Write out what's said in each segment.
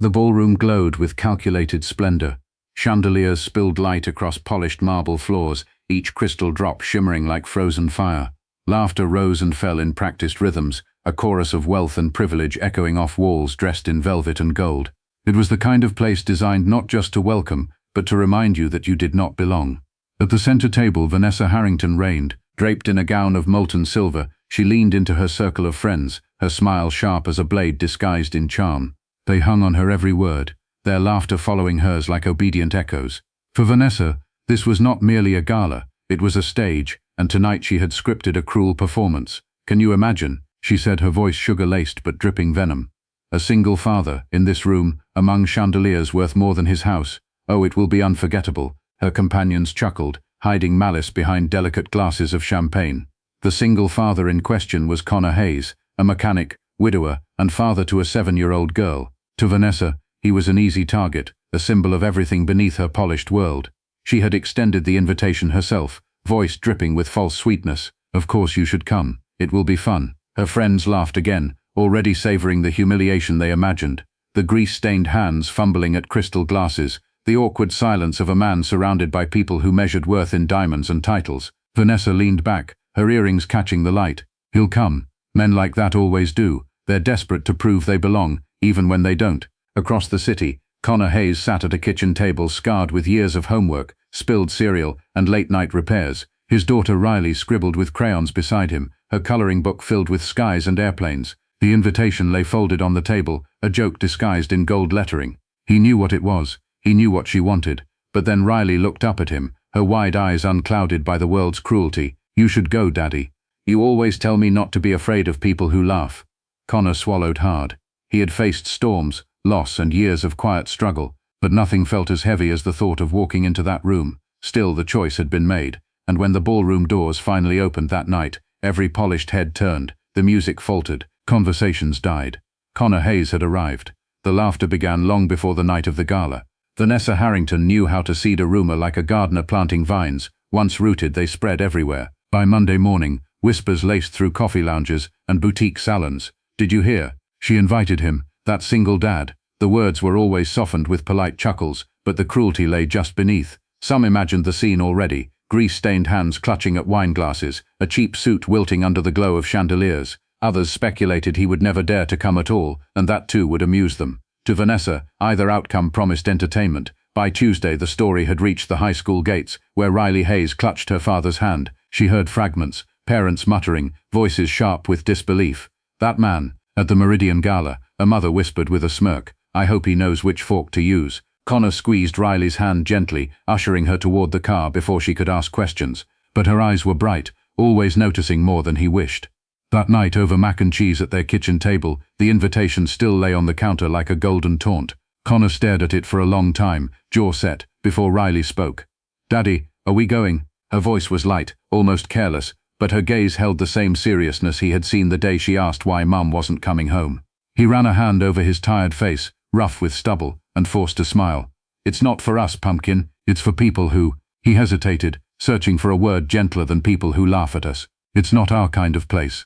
The ballroom glowed with calculated splendor. Chandeliers spilled light across polished marble floors, each crystal drop shimmering like frozen fire. Laughter rose and fell in practiced rhythms, a chorus of wealth and privilege echoing off walls dressed in velvet and gold. It was the kind of place designed not just to welcome, but to remind you that you did not belong. At the center table, Vanessa Harrington reigned. Draped in a gown of molten silver, she leaned into her circle of friends, her smile sharp as a blade disguised in charm. They hung on her every word, their laughter following hers like obedient echoes. For Vanessa, this was not merely a gala, it was a stage, and tonight she had scripted a cruel performance. "Can you imagine?" she said, her voice sugar-laced but dripping venom. "A single father, in this room, among chandeliers worth more than his house. Oh, it will be unforgettable." Her companions chuckled, hiding malice behind delicate glasses of champagne. The single father in question was Connor Hayes, a mechanic, widower, and father to a 7-year-old girl. To Vanessa, he was an easy target, a symbol of everything beneath her polished world. She had extended the invitation herself, voice dripping with false sweetness. "Of course you should come. It will be fun." Her friends laughed again, already savoring the humiliation they imagined. The grease-stained hands fumbling at crystal glasses, the awkward silence of a man surrounded by people who measured worth in diamonds and titles. Vanessa leaned back, her earrings catching the light. "He'll come. Men like that always do. They're desperate to prove they belong, even when they don't." Across the city, Connor Hayes sat at a kitchen table scarred with years of homework, spilled cereal, and late-night repairs. His daughter Riley scribbled with crayons beside him, her coloring book filled with skies and airplanes. The invitation lay folded on the table, a joke disguised in gold lettering. He knew what it was. He knew what she wanted. But then Riley looked up at him, her wide eyes unclouded by the world's cruelty. "You should go, Daddy. You always tell me not to be afraid of people who laugh." Connor swallowed hard. He had faced storms, loss, and years of quiet struggle, but nothing felt as heavy as the thought of walking into that room. Still, the choice had been made, and when the ballroom doors finally opened that night, every polished head turned, the music faltered, conversations died. Connor Hayes had arrived. The laughter began long before the night of the gala. Vanessa Harrington knew how to seed a rumor like a gardener planting vines. Once rooted, they spread everywhere. By Monday morning, whispers laced through coffee lounges and boutique salons. "Did you hear? She invited him, that single dad." The words were always softened with polite chuckles, but the cruelty lay just beneath. Some imagined the scene already, grease-stained hands clutching at wine glasses, a cheap suit wilting under the glow of chandeliers. Others speculated he would never dare to come at all, and that too would amuse them. To Vanessa, either outcome promised entertainment. By Tuesday, the story had reached the high school gates, where Riley Hayes clutched her father's hand. She heard fragments, parents muttering, voices sharp with disbelief. "That man." At the Meridian Gala, a mother whispered with a smirk, "I hope he knows which fork to use." Connor squeezed Riley's hand gently, ushering her toward the car before she could ask questions. But her eyes were bright, always noticing more than he wished. That night, over mac and cheese at their kitchen table, the invitation still lay on the counter like a golden taunt. Connor stared at it for a long time, jaw set, before Riley spoke. "Daddy, are we going?" Her voice was light, almost careless, but her gaze held the same seriousness he had seen the day she asked why Mum wasn't coming home. He ran a hand over his tired face, rough with stubble, and forced a smile. "It's not for us, Pumpkin. It's for people who—" He hesitated, searching for a word gentler than people who laugh at us. "It's not our kind of place."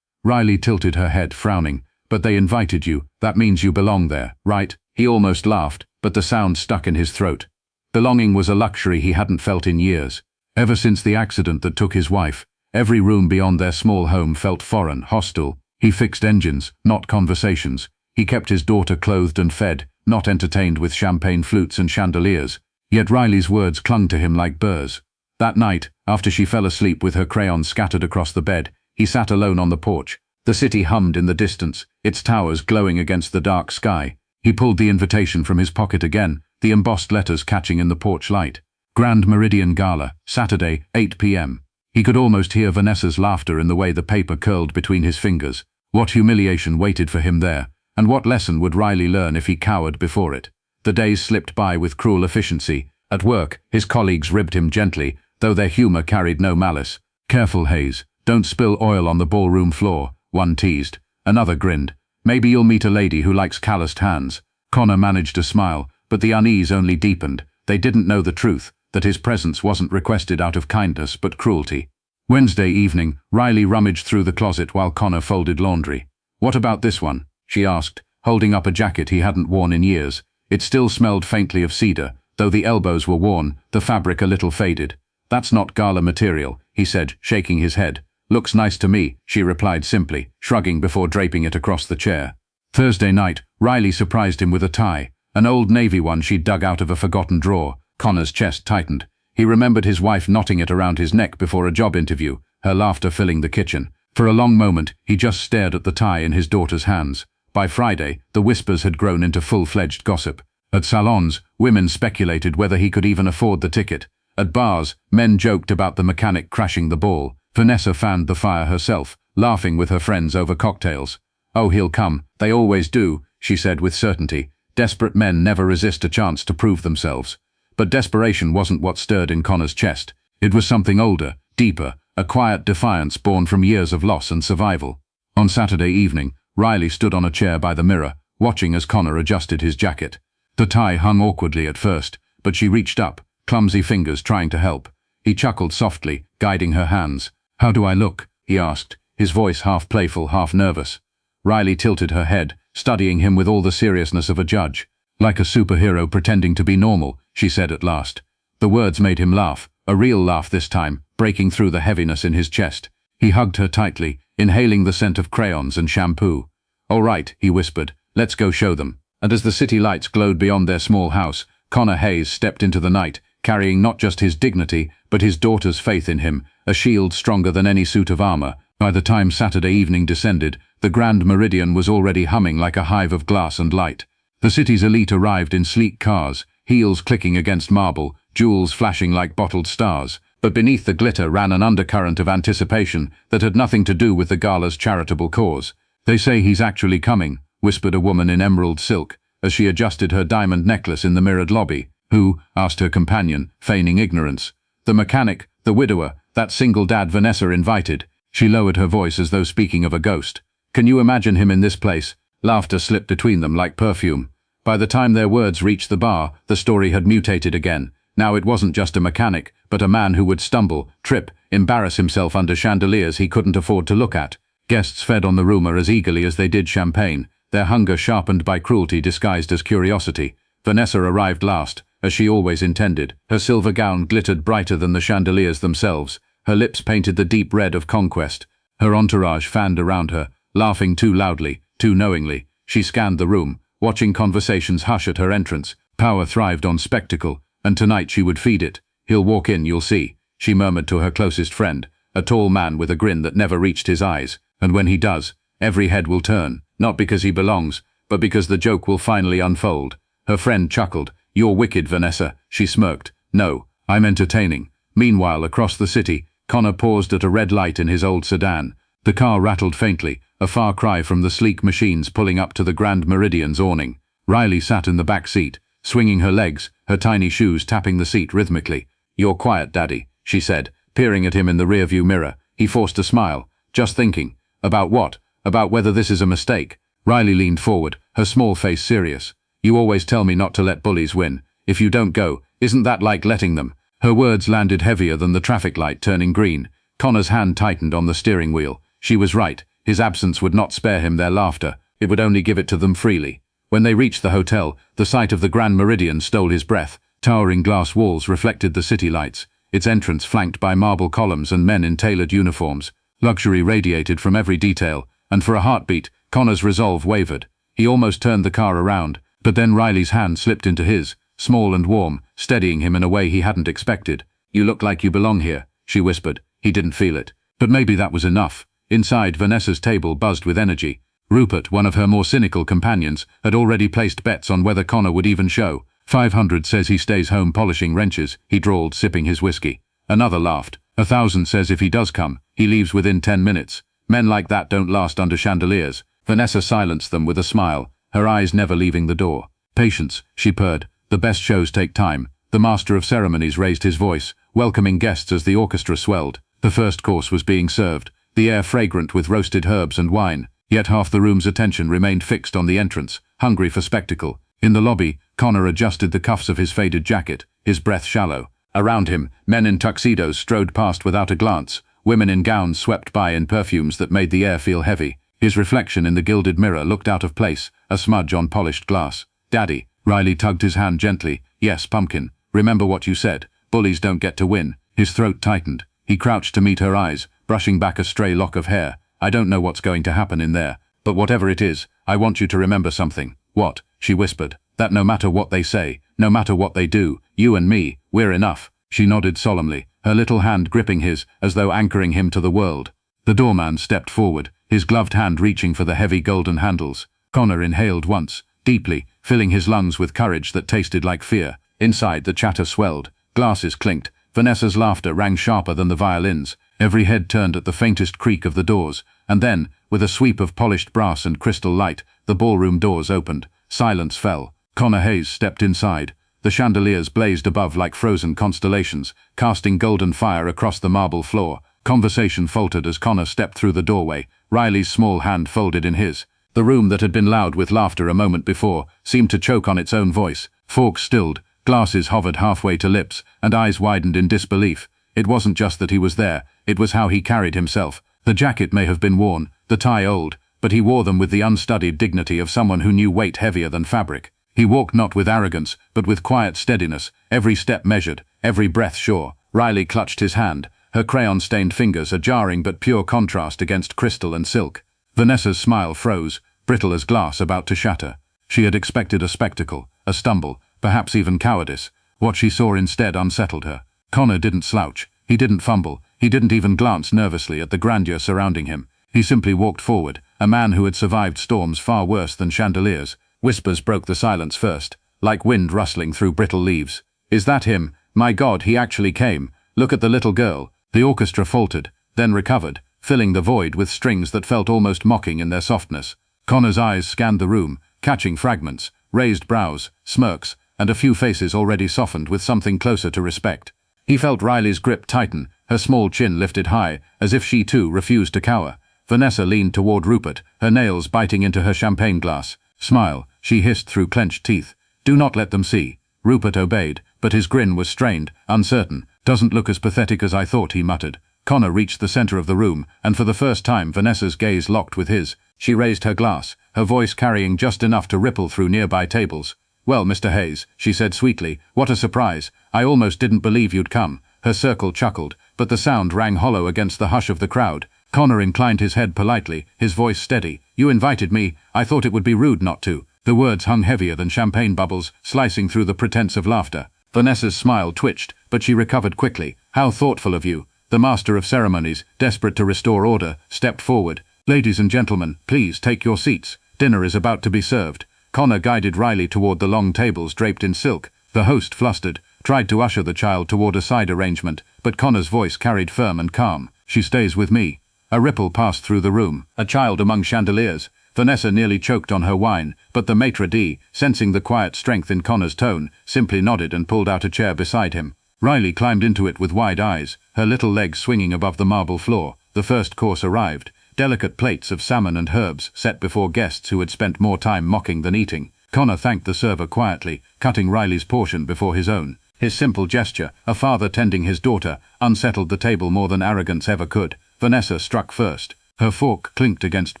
Riley tilted her head, frowning. "But they invited you. That means you belong there, right?" He almost laughed, but the sound stuck in his throat. Belonging was a luxury he hadn't felt in years. Ever since the accident that took his wife, every room beyond their small home felt foreign, hostile. He fixed engines, not conversations. He kept his daughter clothed and fed, not entertained with champagne flutes and chandeliers. Yet Riley's words clung to him like burrs. That night, after she fell asleep with her crayons scattered across the bed, he sat alone on the porch. The city hummed in the distance, its towers glowing against the dark sky. He pulled the invitation from his pocket again, the embossed letters catching in the porch light. Grand Meridian Gala, Saturday, 8 p.m. He could almost hear Vanessa's laughter in the way the paper curled between his fingers. What humiliation waited for him there, and what lesson would Riley learn if he cowered before it? The days slipped by with cruel efficiency. At work, his colleagues ribbed him gently, though their humor carried no malice. "Careful, Hayes. Don't spill oil on the ballroom floor," one teased. Another grinned. "Maybe you'll meet a lady who likes calloused hands." Connor managed to smile, but the unease only deepened. They didn't know the truth, that his presence wasn't requested out of kindness but cruelty. Wednesday evening, Riley rummaged through the closet while Connor folded laundry. "What about this one?" she asked, holding up a jacket he hadn't worn in years. It still smelled faintly of cedar, though the elbows were worn, the fabric a little faded. "That's not gala material," he said, shaking his head. "Looks nice to me," she replied simply, shrugging before draping it across the chair. Thursday night, Riley surprised him with a tie, an old navy one she'd dug out of a forgotten drawer. Connor's chest tightened. He remembered his wife knotting it around his neck before a job interview, her laughter filling the kitchen. For a long moment, he just stared at the tie in his daughter's hands. By Friday, the whispers had grown into full-fledged gossip. At salons, women speculated whether he could even afford the ticket. At bars, men joked about the mechanic crashing the ball. Vanessa fanned the fire herself, laughing with her friends over cocktails. "Oh, he'll come. They always do," she said with certainty. Desperate men never resist a chance to prove themselves. But desperation wasn't what stirred in Connor's chest. It was something older, deeper, a quiet defiance born from years of loss and survival. On Saturday evening, Riley stood on a chair by the mirror, watching as Connor adjusted his jacket. The tie hung awkwardly at first, but she reached up, clumsy fingers trying to help. He chuckled softly, guiding her hands. "How do I look?" he asked, his voice half playful, half nervous. Riley tilted her head, studying him with all the seriousness of a judge. "Like a superhero pretending to be normal," she said at last. The words made him laugh, a real laugh this time, breaking through the heaviness in his chest. He hugged her tightly, inhaling the scent of crayons and shampoo. "All right," he whispered, "let's go show them." And as the city lights glowed beyond their small house, Connor Hayes stepped into the night, carrying not just his dignity, but his daughter's faith in him, a shield stronger than any suit of armor. By the time Saturday evening descended, the Grand Meridian was already humming like a hive of glass and light. The city's elite arrived in sleek cars, heels clicking against marble, jewels flashing like bottled stars. But beneath the glitter ran an undercurrent of anticipation that had nothing to do with the gala's charitable cause. "They say he's actually coming," whispered a woman in emerald silk, as she adjusted her diamond necklace in the mirrored lobby. "Who?" asked her companion, feigning ignorance. "The mechanic, the widower, that single dad Vanessa invited." She lowered her voice as though speaking of a ghost. "Can you imagine him in this place?" Laughter slipped between them like perfume. By the time their words reached the bar, the story had mutated again. Now it wasn't just a mechanic, but a man who would stumble, trip, embarrass himself under chandeliers he couldn't afford to look at. Guests fed on the rumor as eagerly as they did champagne, their hunger sharpened by cruelty disguised as curiosity. Vanessa arrived last, as she always intended. Her silver gown glittered brighter than the chandeliers themselves. Her lips painted the deep red of conquest. Her entourage fanned around her, laughing too loudly, too knowingly. She scanned the room, watching conversations hush at her entrance. Power thrived on spectacle, and tonight she would feed it. "He'll walk in, you'll see," she murmured to her closest friend, a tall man with a grin that never reached his eyes. "And when he does, every head will turn, not because he belongs, but because the joke will finally unfold." Her friend chuckled. "You're wicked, Vanessa," she smirked. "No, I'm entertaining." Meanwhile, across the city, Connor paused at a red light in his old sedan. The car rattled faintly, a far cry from the sleek machines pulling up to the Grand Meridian's awning. Riley sat in the back seat, swinging her legs, her tiny shoes tapping the seat rhythmically. "You're quiet, Daddy," she said, peering at him in the rearview mirror. He forced a smile. "Just thinking." "About what?" "About whether this is a mistake." Riley leaned forward, her small face serious. "You always tell me not to let bullies win. If you don't go, isn't that like letting them?" Her words landed heavier than the traffic light turning green. Connor's hand tightened on the steering wheel. She was right. His absence would not spare him their laughter. It would only give it to them freely. When they reached the hotel, the sight of the Grand Meridian stole his breath. Towering glass walls reflected the city lights, its entrance flanked by marble columns and men in tailored uniforms. Luxury radiated from every detail, and for a heartbeat, Connor's resolve wavered. He almost turned the car around, but then Riley's hand slipped into his, small and warm, steadying him in a way he hadn't expected. "You look like you belong here," she whispered. He didn't feel it. But maybe that was enough. Inside, Vanessa's table buzzed with energy. Rupert, one of her more cynical companions, had already placed bets on whether Connor would even show. 500 says he stays home polishing wrenches, he drawled, sipping his whiskey. Another laughed. 1,000 says if he does come, he leaves within 10 minutes. Men like that don't last under chandeliers. Vanessa silenced them with a smile, her eyes never leaving the door. "Patience," she purred. "The best shows take time." The master of ceremonies raised his voice, welcoming guests as the orchestra swelled. The first course was being served, the air fragrant with roasted herbs and wine. Yet half the room's attention remained fixed on the entrance, hungry for spectacle. In the lobby, Connor adjusted the cuffs of his faded jacket, his breath shallow. Around him, men in tuxedos strode past without a glance. Women in gowns swept by in perfumes that made the air feel heavy. His reflection in the gilded mirror looked out of place, a smudge on polished glass. "Daddy." Riley tugged his hand gently. "Yes, Pumpkin. Remember what you said. Bullies don't get to win." His throat tightened. He crouched to meet her eyes, brushing back a stray lock of hair. "I don't know what's going to happen in there, but whatever it is, I want you to remember something." "What?" she whispered. "That no matter what they say, no matter what they do, you and me, we're enough." She nodded solemnly, her little hand gripping his, as though anchoring him to the world. The doorman stepped forward, his gloved hand reaching for the heavy golden handles. Connor inhaled once, deeply, filling his lungs with courage that tasted like fear. Inside, the chatter swelled. Glasses clinked. Vanessa's laughter rang sharper than the violins. Every head turned at the faintest creak of the doors. And then, with a sweep of polished brass and crystal light, the ballroom doors opened. Silence fell. Connor Hayes stepped inside. The chandeliers blazed above like frozen constellations, casting golden fire across the marble floor. Conversation faltered as Connor stepped through the doorway, Riley's small hand folded in his. The room that had been loud with laughter a moment before seemed to choke on its own voice. Forks stilled, glasses hovered halfway to lips, and eyes widened in disbelief. It wasn't just that he was there, it was how he carried himself. The jacket may have been worn, the tie old, but he wore them with the unstudied dignity of someone who knew weight heavier than fabric. He walked not with arrogance, but with quiet steadiness, every step measured, every breath sure. Riley clutched his hand, her crayon-stained fingers a jarring but pure contrast against crystal and silk. Vanessa's smile froze, brittle as glass about to shatter. She had expected a spectacle, a stumble, perhaps even cowardice. What she saw instead unsettled her. Connor didn't slouch, he didn't fumble, he didn't even glance nervously at the grandeur surrounding him. He simply walked forward, a man who had survived storms far worse than chandeliers. Whispers broke the silence first, like wind rustling through brittle leaves. "Is that him? My God, he actually came. Look at the little girl." The orchestra faltered, then recovered, filling the void with strings that felt almost mocking in their softness. Connor's eyes scanned the room, catching fragments, raised brows, smirks, and a few faces already softened with something closer to respect. He felt Riley's grip tighten, her small chin lifted high, as if she too refused to cower. Vanessa leaned toward Rupert, her nails biting into her champagne glass. "Smile," she hissed through clenched teeth. "Do not let them see." Rupert obeyed, but his grin was strained, uncertain. "Doesn't look as pathetic as I thought," he muttered. Connor reached the center of the room, and for the first time Vanessa's gaze locked with his. She raised her glass, her voice carrying just enough to ripple through nearby tables. "Well, Mr. Hayes," she said sweetly, "what a surprise. I almost didn't believe you'd come." Her circle chuckled, but the sound rang hollow against the hush of the crowd. Connor inclined his head politely, his voice steady. "You invited me. I thought it would be rude not to." The words hung heavier than champagne bubbles, slicing through the pretense of laughter. Vanessa's smile twitched, but she recovered quickly. "How thoughtful of you." The master of ceremonies, desperate to restore order, stepped forward. "Ladies and gentlemen, please take your seats. Dinner is about to be served." Connor guided Riley toward the long tables draped in silk. The host, flustered, tried to usher the child toward a side arrangement, but Connor's voice carried firm and calm. "She stays with me." A ripple passed through the room. A child among chandeliers. Vanessa nearly choked on her wine, but the maitre d', sensing the quiet strength in Connor's tone, simply nodded and pulled out a chair beside him. Riley climbed into it with wide eyes, her little legs swinging above the marble floor. The first course arrived. Delicate plates of salmon and herbs set before guests who had spent more time mocking than eating. Connor thanked the server quietly, cutting Riley's portion before his own. His simple gesture, a father tending his daughter, unsettled the table more than arrogance ever could. Vanessa struck first. Her fork clinked against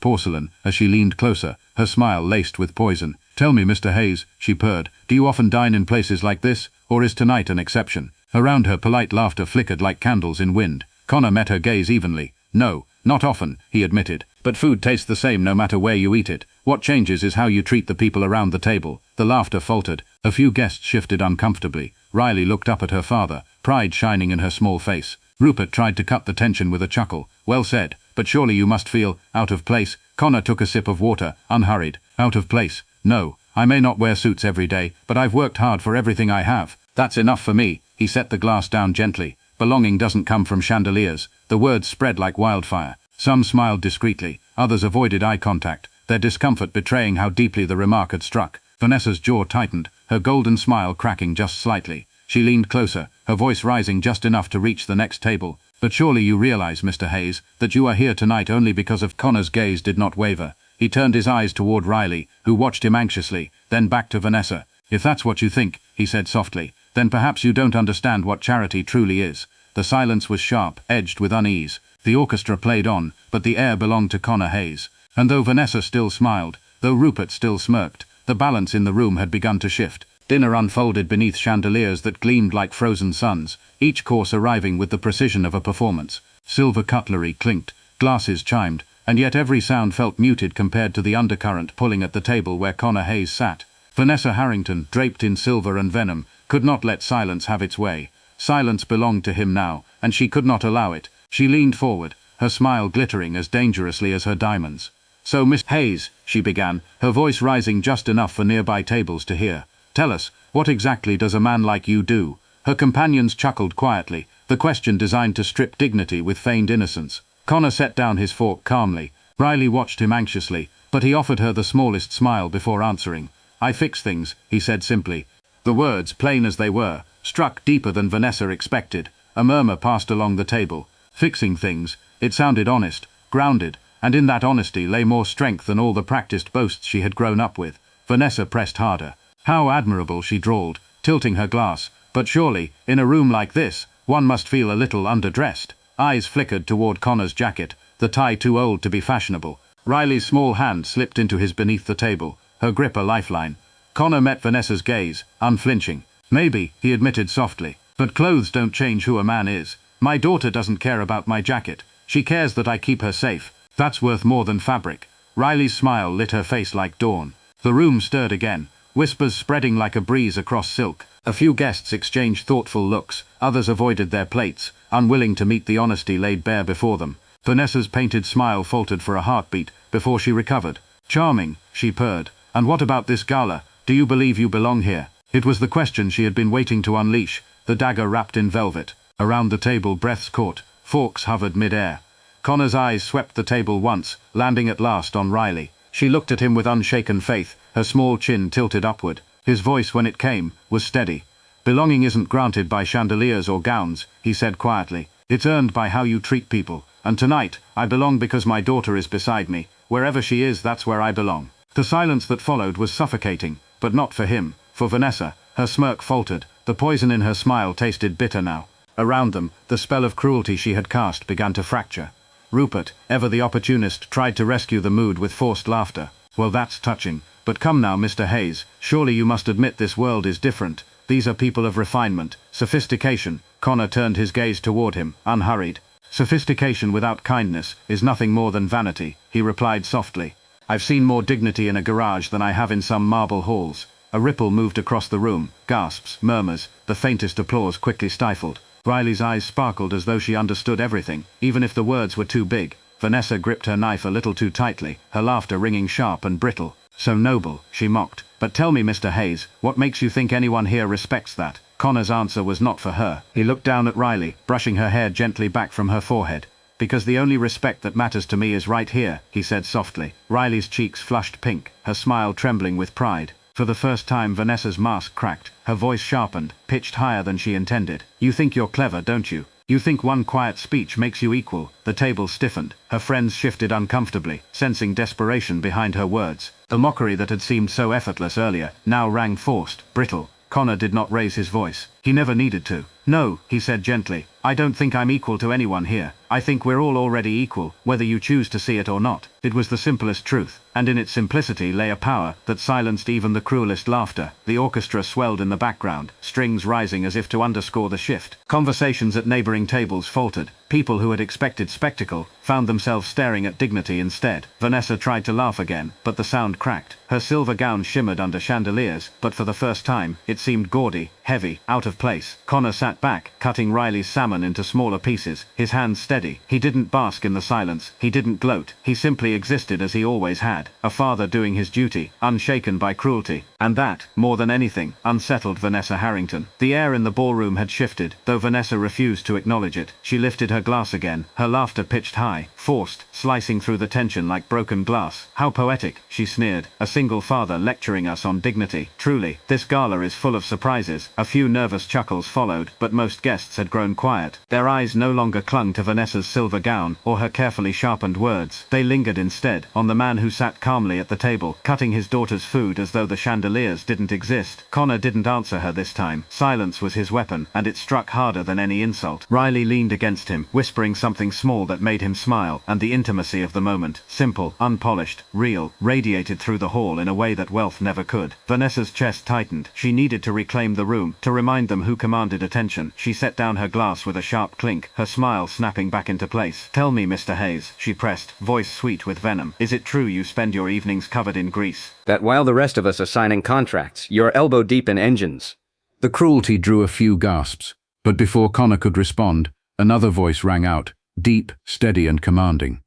porcelain as she leaned closer, her smile laced with poison. "Tell me, Mr. Hayes," she purred, "do you often dine in places like this, or is tonight an exception?" Around her polite laughter flickered like candles in wind. Connor met her gaze evenly. "No, not often," he admitted. "But food tastes the same no matter where you eat it. What changes is how you treat the people around the table." The laughter faltered. A few guests shifted uncomfortably. Riley looked up at her father, pride shining in her small face. Rupert tried to cut the tension with a chuckle. "Well said, but surely you must feel out of place." Connor took a sip of water, unhurried. "Out of place? No. I may not wear suits every day, but I've worked hard for everything I have. That's enough for me." He set the glass down gently. "Belonging doesn't come from chandeliers." The words spread like wildfire. Some smiled discreetly, others avoided eye contact, their discomfort betraying how deeply the remark had struck. Vanessa's jaw tightened, her golden smile cracking just slightly. She leaned closer, her voice rising just enough to reach the next table. "But surely you realize, Mr. Hayes, that you are here tonight only because of..." Connor's gaze did not waver. He turned his eyes toward Riley, who watched him anxiously, then back to Vanessa. "If that's what you think," he said softly, "then perhaps you don't understand what charity truly is." The silence was sharp, edged with unease. The orchestra played on, but the air belonged to Connor Hayes. And though Vanessa still smiled, Though Rupert still smirked, the balance in the room had begun to shift. Dinner unfolded beneath chandeliers that gleamed like frozen suns, each course arriving with the precision of a performance. Silver cutlery clinked, glasses chimed, and yet every sound felt muted compared to the undercurrent pulling at the table where Connor Hayes sat. Vanessa Harrington, draped in silver and venom, could not let silence have its way. Silence belonged to him now, and she could not allow it. She leaned forward, her smile glittering as dangerously as her diamonds. "So, Miss Hayes," she began, her voice rising just enough for nearby tables to hear, "tell us, what exactly does a man like you do?" Her companions chuckled quietly, the question designed to strip dignity with feigned innocence. Connor set down his fork calmly. Riley watched him anxiously, but he offered her the smallest smile before answering. "I fix things," he said simply. The words, plain as they were, struck deeper than Vanessa expected. A murmur passed along the table. Fixing things. It sounded honest, grounded, and in that honesty lay more strength than all the practiced boasts she had grown up with. Vanessa pressed harder. "How admirable," she drawled, tilting her glass. "But surely, in a room like this, one must feel a little underdressed." Eyes flickered toward Connor's jacket, the tie too old to be fashionable. Riley's small hand slipped into his beneath the table, her grip a lifeline. Connor met Vanessa's gaze, unflinching. "Maybe," he admitted softly, "but clothes don't change who a man is. My daughter doesn't care about my jacket. She cares that I keep her safe. That's worth more than fabric." Riley's smile lit her face like dawn. The room stirred again, whispers spreading like a breeze across silk. A few guests exchanged thoughtful looks, others avoided their plates, unwilling to meet the honesty laid bare before them. Vanessa's painted smile faltered for a heartbeat before she recovered. "Charming," she purred. "And what about this gala? Do you believe you belong here?" It was the question she had been waiting to unleash, the dagger wrapped in velvet. Around the table breaths caught, forks hovered mid-air. Connor's eyes swept the table once, landing at last on Riley. She looked at him with unshaken faith, her small chin tilted upward. His voice, when it came, was steady. "Belonging isn't granted by chandeliers or gowns," he said quietly. "It's earned by how you treat people. And tonight, I belong because my daughter is beside me. Wherever she is, that's where I belong." The silence that followed was suffocating, but not for him. For Vanessa, her smirk faltered, the poison in her smile tasted bitter now. Around them, the spell of cruelty she had cast began to fracture. Rupert, ever the opportunist, tried to rescue the mood with forced laughter. "Well, that's touching. But come now, Mr. Hayes, surely you must admit this world is different. These are people of refinement, sophistication." Connor turned his gaze toward him, unhurried. "Sophistication without kindness is nothing more than vanity," he replied softly. "I've seen more dignity in a garage than I have in some marble halls." A ripple moved across the room, gasps, murmurs, the faintest applause quickly stifled. Riley's eyes sparkled as though she understood everything, even if the words were too big. Vanessa gripped her knife a little too tightly, her laughter ringing sharp and brittle. "So noble," she mocked. "But tell me, Mr. Hayes, what makes you think anyone here respects that?" Connor's answer was not for her. He looked down at Riley, brushing her hair gently back from her forehead. "Because the only respect that matters to me is right here," he said softly. Riley's cheeks flushed pink, her smile trembling with pride. For the first time Vanessa's mask cracked, her voice sharpened, pitched higher than she intended. "You think you're clever, don't you? You think one quiet speech makes you equal?" The table stiffened. Her friends shifted uncomfortably, sensing desperation behind her words. The mockery that had seemed so effortless earlier now rang forced, brittle. Connor did not raise his voice. He never needed to. "No," he said gently. "I don't think I'm equal to anyone here. I think we're all already equal, whether you choose to see it or not." It was the simplest truth, and in its simplicity lay a power that silenced even the cruelest laughter. The orchestra swelled in the background, strings rising as if to underscore the shift. Conversations at neighboring tables faltered. People who had expected spectacle found themselves staring at dignity instead. Vanessa tried to laugh again, but the sound cracked. Her silver gown shimmered under chandeliers, but for the first time, it seemed gaudy, heavy, out of place. Connor sat back, cutting Riley's salmon into smaller pieces, his hands steady. He didn't bask in the silence, he didn't gloat, he simply existed as he always had, a father doing his duty, unshaken by cruelty. And that, more than anything, unsettled Vanessa Harrington. The air in the ballroom had shifted, though Vanessa refused to acknowledge it. She lifted her glass again, her laughter pitched high, forced, slicing through the tension like broken glass. "How poetic," she sneered, "a single father lecturing us on dignity. Truly, this gala is full of surprises, a A few nervous chuckles followed, but most guests had grown quiet. Their eyes no longer clung to Vanessa's silver gown or her carefully sharpened words. They lingered instead on the man who sat calmly at the table, cutting his daughter's food as though the chandeliers didn't exist. Connor didn't answer her this time. Silence was his weapon, and it struck harder than any insult. Riley leaned against him, whispering something small that made him smile, and the intimacy of the moment, simple, unpolished, real, radiated through the hall in a way that wealth never could. Vanessa's chest tightened. She needed to reclaim the room, to remind them who commanded attention. She set down her glass with a sharp clink, her smile snapping back into place. "Tell me, Mr. Hayes," she pressed, voice sweet with venom. "Is it true you spend your evenings covered in grease? That while the rest of us are signing contracts, you're elbow deep in engines." The cruelty drew a few gasps, but before Connor could respond, another voice rang out, deep, steady and commanding.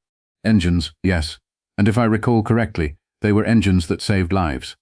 "Engines, yes. And if I recall correctly, they were engines that saved lives."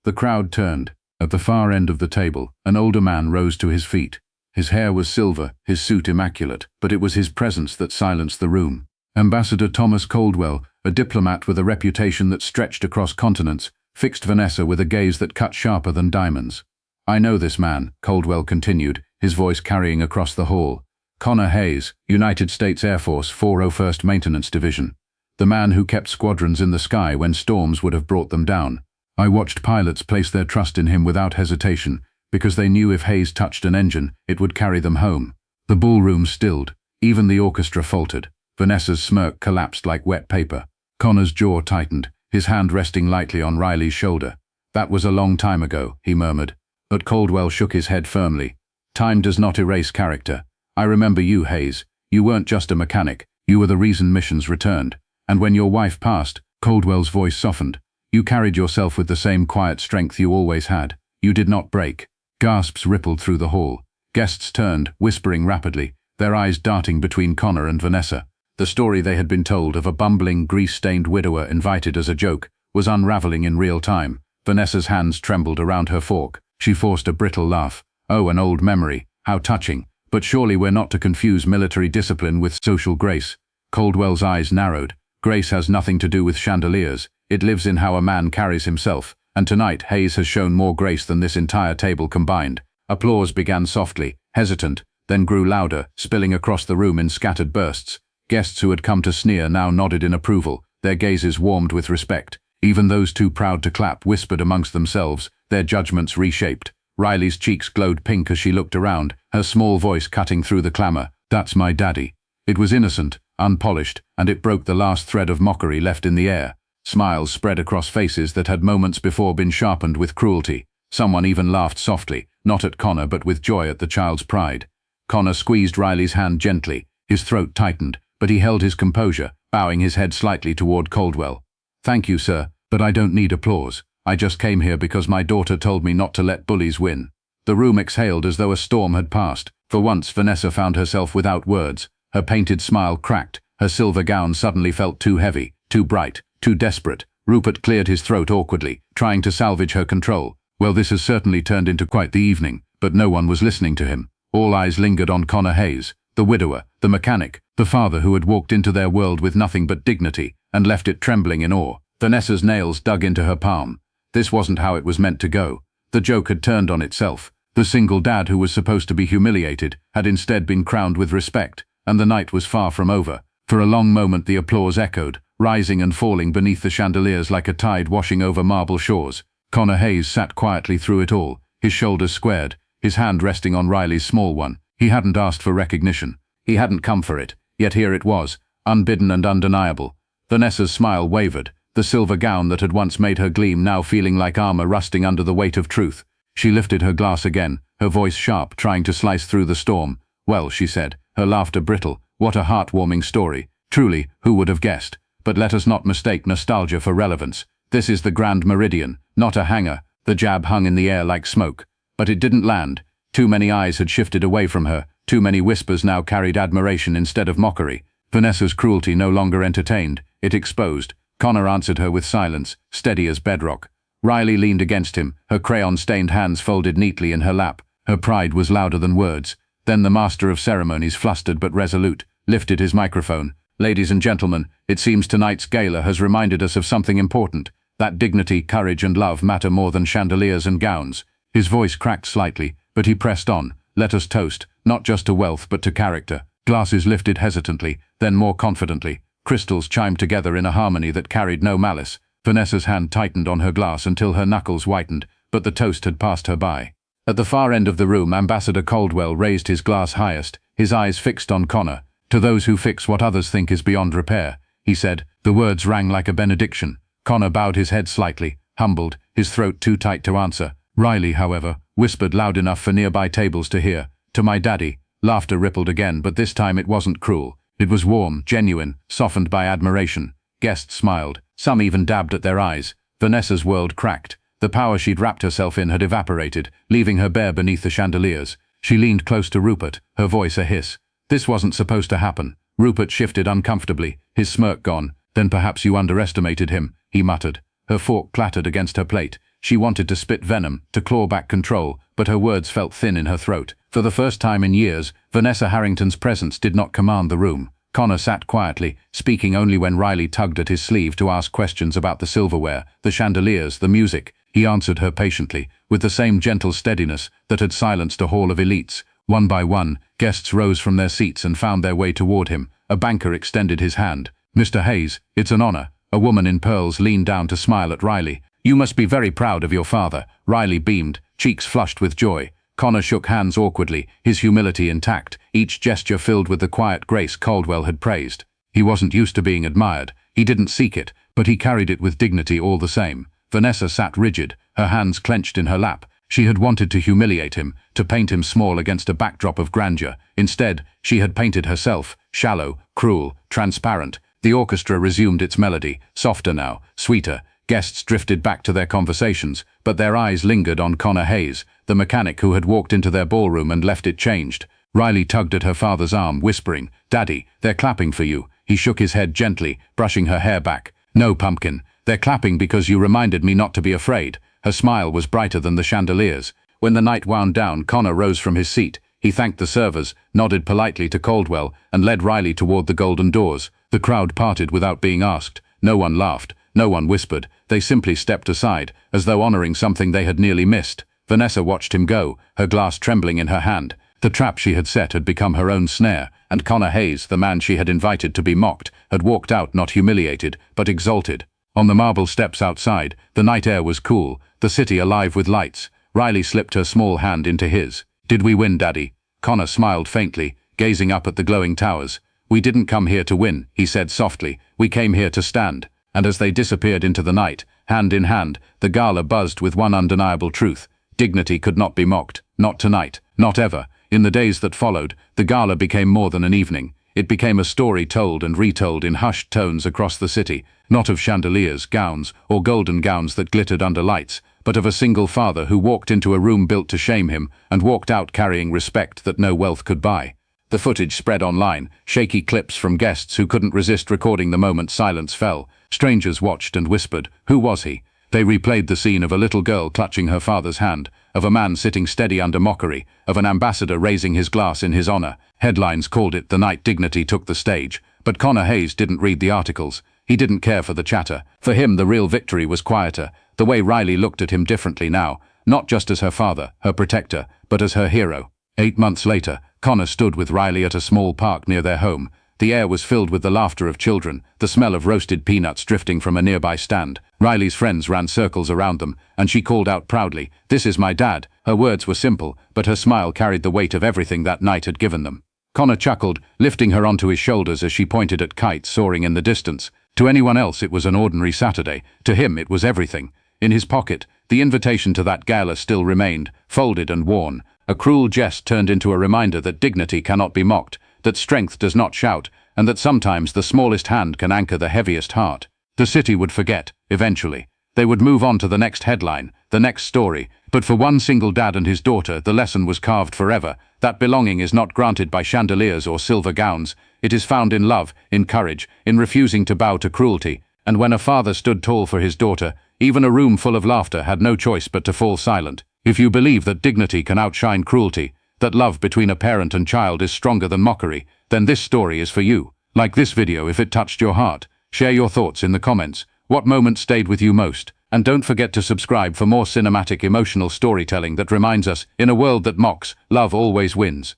The crowd turned. At the far end of the table, an older man rose to his feet. His hair was silver, his suit immaculate, but it was his presence that silenced the room. Ambassador Thomas Caldwell, a diplomat with a reputation that stretched across continents, fixed Vanessa with a gaze that cut sharper than diamonds. "I know this man," Caldwell continued, his voice carrying across the hall. "Connor Hayes, United States Air Force 401st Maintenance Division. The man who kept squadrons in the sky when storms would have brought them down. I watched pilots place their trust in him without hesitation, because they knew if Hayes touched an engine, it would carry them home." The ballroom stilled. Even the orchestra faltered. Vanessa's smirk collapsed like wet paper. Connor's jaw tightened, his hand resting lightly on Riley's shoulder. "That was a long time ago," he murmured. But Caldwell shook his head firmly. "Time does not erase character. I remember you, Hayes. You weren't just a mechanic. You were the reason missions returned. And when your wife passed," Caldwell's voice softened, "you carried yourself with the same quiet strength you always had. You did not break." Gasps rippled through the hall. Guests turned, whispering rapidly, their eyes darting between Connor and Vanessa. The story they had been told of a bumbling, grease-stained widower invited as a joke was unraveling in real time. Vanessa's hands trembled around her fork. She forced a brittle laugh. "Oh, an old memory. How touching. But surely we're not to confuse military discipline with social grace." Caldwell's eyes narrowed. "Grace has nothing to do with chandeliers. It lives in how a man carries himself, and tonight Hayes has shown more grace than this entire table combined." Applause began softly, hesitant, then grew louder, spilling across the room in scattered bursts. Guests who had come to sneer now nodded in approval, their gazes warmed with respect. Even those too proud to clap whispered amongst themselves, their judgments reshaped. Riley's cheeks glowed pink as she looked around, her small voice cutting through the clamor. "That's my daddy." It was innocent, unpolished, and it broke the last thread of mockery left in the air. Smiles spread across faces that had moments before been sharpened with cruelty. Someone even laughed softly, not at Connor but with joy at the child's pride. Connor squeezed Riley's hand gently, his throat tightened, but he held his composure, bowing his head slightly toward Caldwell. "Thank you, sir, but I don't need applause. I just came here because my daughter told me not to let bullies win." The room exhaled as though a storm had passed. For once, Vanessa found herself without words. Her painted smile cracked, her silver gown suddenly felt too heavy, too bright, too desperate. Rupert cleared his throat awkwardly, trying to salvage her control. "Well, this has certainly turned into quite the evening," but no one was listening to him. All eyes lingered on Connor Hayes, the widower, the mechanic, the father who had walked into their world with nothing but dignity and left it trembling in awe. Vanessa's nails dug into her palm. This wasn't how it was meant to go. The joke had turned on itself. The single dad who was supposed to be humiliated had instead been crowned with respect, and the night was far from over. For a long moment the applause echoed, rising and falling beneath the chandeliers like a tide washing over marble shores. Connor Hayes sat quietly through it all, his shoulders squared, his hand resting on Riley's small one. He hadn't asked for recognition. He hadn't come for it, yet here it was, unbidden and undeniable. Vanessa's smile wavered, the silver gown that had once made her gleam now feeling like armor rusting under the weight of truth. She lifted her glass again, her voice sharp, trying to slice through the storm. "Well," she said, her laughter brittle, "what a heartwarming story. Truly, who would have guessed? But let us not mistake nostalgia for relevance. This is the Grand Meridian, not a hangar." The jab hung in the air like smoke. But it didn't land. Too many eyes had shifted away from her, too many whispers now carried admiration instead of mockery. Vanessa's cruelty no longer entertained, it exposed. Connor answered her with silence, steady as bedrock. Riley leaned against him, her crayon-stained hands folded neatly in her lap. Her pride was louder than words. Then the master of ceremonies, flustered but resolute, lifted his microphone. "Ladies and gentlemen, it seems tonight's gala has reminded us of something important, that dignity, courage and love matter more than chandeliers and gowns." His voice cracked slightly, but he pressed on. Let us toast, not just to wealth but to character. Glasses lifted hesitantly, then more confidently. Crystals chimed together in a harmony that carried no malice. Vanessa's hand tightened on her glass until her knuckles whitened, but the toast had passed her by. At the far end of the room, Ambassador Caldwell raised his glass highest, his eyes fixed on Connor. To those who fix what others think is beyond repair, he said. The words rang like a benediction. Connor bowed his head slightly, humbled, his throat too tight to answer. Riley, however, whispered loud enough for nearby tables to hear. To my daddy. Laughter rippled again, but this time it wasn't cruel. It was warm, genuine, softened by admiration. Guests smiled. Some even dabbed at their eyes. Vanessa's world cracked. The power she'd wrapped herself in had evaporated, leaving her bare beneath the chandeliers. She leaned close to Rupert, her voice a hiss. This wasn't supposed to happen. Rupert shifted uncomfortably, his smirk gone. Then perhaps you underestimated him, he muttered. Her fork clattered against her plate. She wanted to spit venom, to claw back control, but her words felt thin in her throat. For the first time in years, Vanessa Harrington's presence did not command the room. Connor sat quietly, speaking only when Riley tugged at his sleeve to ask questions about the silverware, the chandeliers, the music. He answered her patiently, with the same gentle steadiness that had silenced a hall of elites. One by one, guests rose from their seats and found their way toward him. A banker extended his hand. Mr. Hayes, it's an honor. A woman in pearls leaned down to smile at Riley. You must be very proud of your father. Riley beamed, cheeks flushed with joy. Connor shook hands awkwardly, his humility intact, each gesture filled with the quiet grace Caldwell had praised. He wasn't used to being admired. He didn't seek it, but he carried it with dignity all the same. Vanessa sat rigid, her hands clenched in her lap. She had wanted to humiliate him, to paint him small against a backdrop of grandeur. Instead, she had painted herself, shallow, cruel, transparent. The orchestra resumed its melody, softer now, sweeter. Guests drifted back to their conversations, but their eyes lingered on Connor Hayes, the mechanic who had walked into their ballroom and left it changed. Riley tugged at her father's arm, whispering, "Daddy, they're clapping for you." He shook his head gently, brushing her hair back. "No, pumpkin. They're clapping because you reminded me not to be afraid." Her smile was brighter than the chandeliers. When the night wound down, Connor rose from his seat. He thanked the servers, nodded politely to Caldwell, and led Riley toward the golden doors. The crowd parted without being asked. No one laughed. No one whispered. They simply stepped aside, as though honoring something they had nearly missed. Vanessa watched him go, her glass trembling in her hand. The trap she had set had become her own snare, and Connor Hayes, the man she had invited to be mocked, had walked out not humiliated, but exalted. On the marble steps outside, the night air was cool, the city alive with lights. Riley slipped her small hand into his. "Did we win, Daddy?" Connor smiled faintly, gazing up at the glowing towers. "We didn't come here to win," he said softly. "We came here to stand." And as they disappeared into the night, hand in hand, the gala buzzed with one undeniable truth. Dignity could not be mocked. Not tonight. Not ever. In the days that followed, the gala became more than an evening. It became a story told and retold in hushed tones across the city, not of chandeliers, gowns, or golden gowns that glittered under lights, but of a single father who walked into a room built to shame him and walked out carrying respect that no wealth could buy. The footage spread online, shaky clips from guests who couldn't resist recording the moment silence fell. Strangers watched and whispered, "Who was he?" They replayed the scene of a little girl clutching her father's hand, of a man sitting steady under mockery, of an ambassador raising his glass in his honor. Headlines called it "The Night Dignity Took the Stage." But Connor Hayes didn't read the articles. He didn't care for the chatter. For him, the real victory was quieter. The way Riley looked at him differently now, not just as her father, her protector, but as her hero. 8 months later, Connor stood with Riley at a small park near their home. The air was filled with the laughter of children, the smell of roasted peanuts drifting from a nearby stand. Riley's friends ran circles around them, and she called out proudly, "This is my dad." Her words were simple, but her smile carried the weight of everything that night had given them. Connor chuckled, lifting her onto his shoulders as she pointed at kites soaring in the distance. To anyone else it was an ordinary Saturday. To him it was everything. In his pocket, the invitation to that gala still remained, folded and worn. A cruel jest turned into a reminder that dignity cannot be mocked, that strength does not shout, and that sometimes the smallest hand can anchor the heaviest heart. The city would forget, eventually. They would move on to the next headline, the next story, but for one single dad and his daughter, the lesson was carved forever. That belonging is not granted by chandeliers or silver gowns. It is found in love, in courage, in refusing to bow to cruelty. And when a father stood tall for his daughter, even a room full of laughter had no choice but to fall silent. If you believe that dignity can outshine cruelty, that love between a parent and child is stronger than mockery, then this story is for you. Like this video if it touched your heart. Share your thoughts in the comments. What moment stayed with you most? And don't forget to subscribe for more cinematic emotional storytelling that reminds us, in a world that mocks, love always wins.